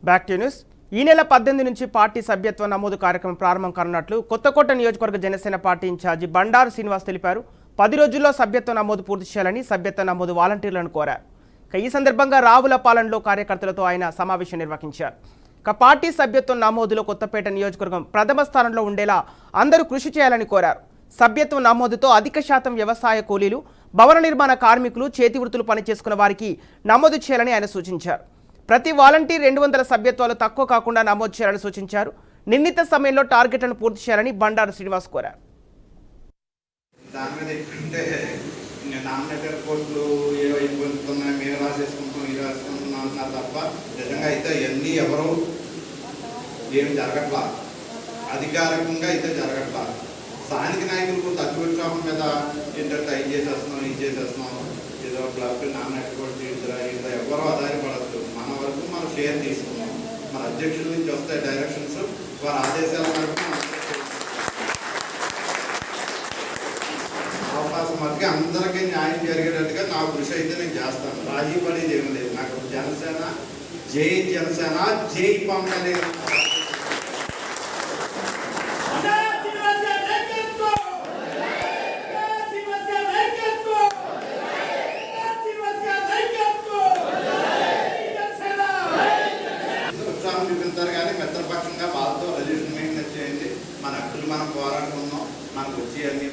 Back to news. ఈ నెల 18 నుంచి పార్టీ సభ్యత్వ నమోదు కార్యక్రమం ప్రారంభం కానున్నట్లు కొత్తకోట నియోజకవర్గ జనసేన పార్టీ ఇన్ఛార్జి బండారు శ్రీనివాస్ తెలిపారు. 10 రోజుల్లో సభ్యత్వ నమోదు పూర్తి చేయాలని సభ్యత్వ నమోదు వాలంటీర్లను కోరారు. ఈ సందర్భంగా రావులపాలెంలో కార్యకర్తలతో ఆయన సమావేశం నిర్వహించారు. పార్టీ సభ్యత్వ నమోదులో కొత్తపేట నియోజకవర్గం ప్రథమ స్థానంలో ఉండేలా అందరూ కృషి చేయాలని కోరారు. సభ్యత్వ నమోదుతో అధిక శాతం వ్యవసాయ కూలీలు, భవన నిర్మాణ కార్మికులు, చేతి వృత్తులు పనిచేసుకున్న వారికి నమోదు చేయాలని ఆయన సూచించారు. ప్రతి వాలంటీర్ 200 సభ్యత్వాలు తక్కువ కాకుండా నమోదు చేయాలని సూచించారు. నిర్ణీత సమయంలో టార్గెట్లను పూర్తి చేయాలని బండారు శ్రీనివాస్ కోరారు. అధికారికంగా అయితే జరగట్లా. స్థానిక నాయకులకు తగ్గుక్షోభం మీద ఏంటంటే ఇది చేసేస్తున్నాం ఏదో బ్లడ్ నామినేట్ కూడా తీర్చరా ఇంత ఎవరో ఆధారపడద్దు. మన వరకు మనం షేర్ తీసుకున్నాం. మన అధ్యక్షుల నుంచి వస్తాయి డైరెక్షన్స్, వారి ఆదేశాల మేరకు అవకాశం మధ్య అందరికీ న్యాయం జరిగేటట్టుగా నా కృషి అయితే నేను చేస్తాను. రాజీ పడేది ఏమి లేదు. నాకు జనసేన జై జనసేన, జై పవన్ కళ్యాణ్. చూపించారు కానీ మిత్రపక్షంగా వాళ్ళతో రెజల్యూషన్ మెయింటైన్ చేయండి. మన హక్కులు మనం పోరాడుకున్నాం. మనకు వచ్చి అన్ని